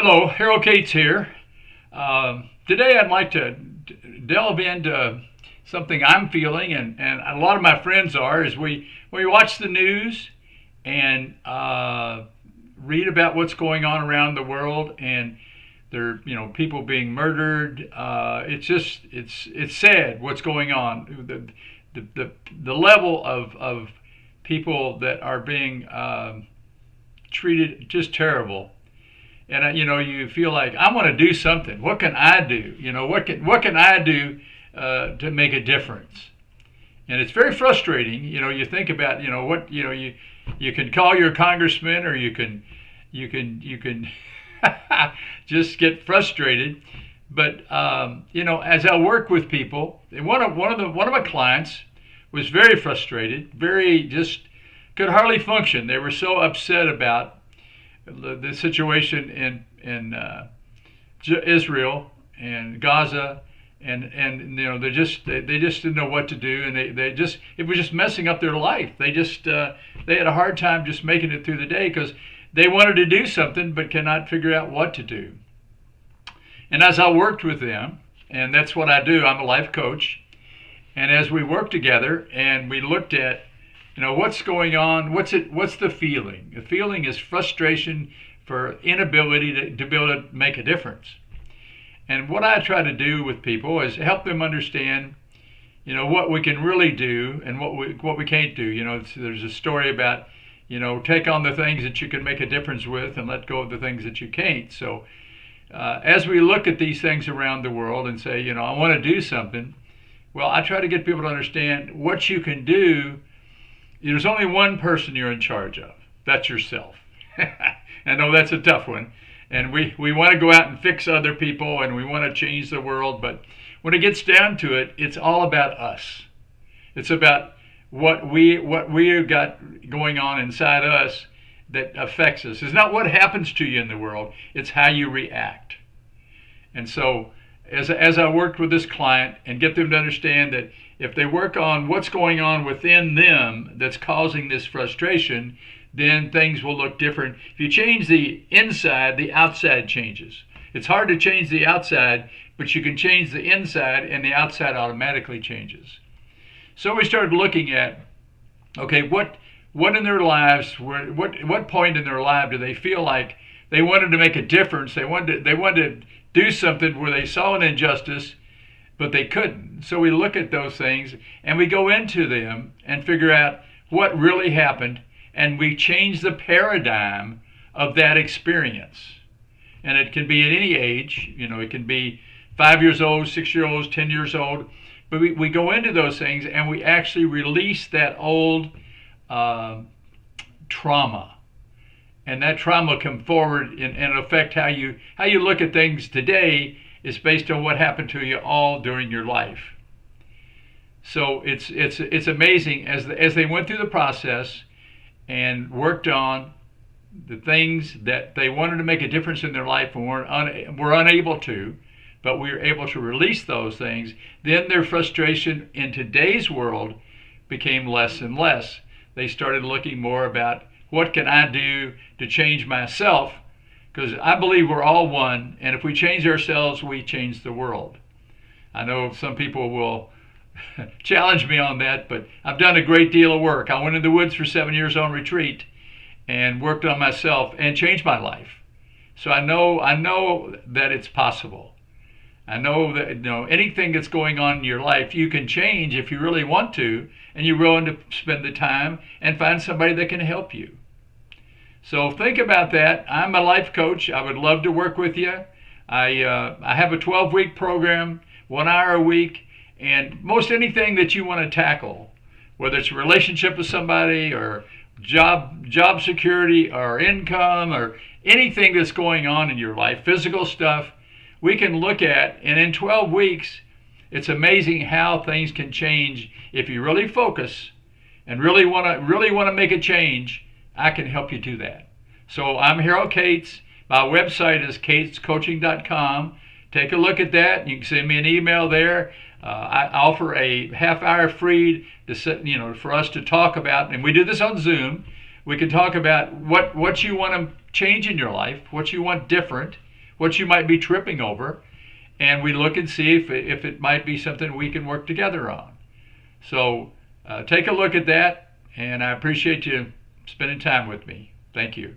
Hello, Harold Cates here. Today I'd like to delve into something I'm feeling, and a lot of my friends are, is we watch the news and read about what's going on around the world, and there, people being murdered. It's sad what's going on. The level of people that are being treated just terrible, and you feel like I want to do something. What can I do? What can I do to make a difference? And it's very frustrating. You think about what you can call your congressman, or you can just get frustrated. But as I work with people, one of my clients was very frustrated, very just could hardly function. They were so upset about the situation in Israel and Gaza, and they just didn't know what to do, and they just it was just messing up their life. They had a hard time just making it through the day because they wanted to do something but cannot figure out what to do. And as I worked with them, and that's what I do, I'm a life coach, and as we worked together and we looked at what's going on, what's the feeling? The feeling is frustration for inability to be able to make a difference. And what I try to do with people is help them understand what we can really do and what we can't do. There's a story about take on the things that you can make a difference with and let go of the things that you can't. So as we look at these things around the world and say I want to do something, well, I try to get people to understand what you can do. There's only one person you're in charge of. That's yourself. I know that's a tough one. And we want to go out and fix other people, and we want to change the world. But when it gets down to it, it's all about us. It's about what we got going on inside us that affects us. It's not what happens to you in the world. It's how you react. And so as I worked with this client and get them to understand that if they work on what's going on within them that's causing this frustration, then things will look different. If you change the inside, the outside changes. It's hard to change the outside, but you can change the inside, and the outside automatically changes. So we started looking at, okay, what in their lives, what point in their life do they feel like they wanted to make a difference? They wanted to do something where they saw an injustice, but they couldn't. So we look at those things and we go into them and figure out what really happened, and we change the paradigm of that experience. And it can be at any age. It can be 5 years old, 6 years old, 10 years old. But we go into those things and we actually release that old trauma. And that trauma come forward and affect how you look at things today is based on what happened to you all during your life. So it's amazing as they went through the process and worked on the things that they wanted to make a difference in their life and were unable to, but we were able to release those things. Then their frustration in today's world became less and less. They started looking more about what can I do to change myself, because I believe we're all one, and if we change ourselves, we change the world. I know some people will challenge me on that, but I've done a great deal of work. I went in the woods for 7 years on retreat and worked on myself and changed my life. So I know that it's possible. I know that anything that's going on in your life you can change if you really want to, and you're willing to spend the time and find somebody that can help you. So think about that. I'm a life coach. I would love to work with you. I have a 12-week program, 1 hour a week, and most anything that you want to tackle, whether it's a relationship with somebody or job security or income or anything that's going on in your life, physical stuff, we can look at. And in 12 weeks, it's amazing how things can change if you really focus and really want to make a change. I can help you do that. So I'm Harold Cates. My website is catescoaching.com. Take a look at that. You can send me an email there. I offer a half hour free for us to talk about, and we do this on Zoom. We can talk about what you want to change in your life, what you want different, what you might be tripping over, and we look and see if it might be something we can work together on. So take a look at that, and I appreciate you spending time with me. Thank you.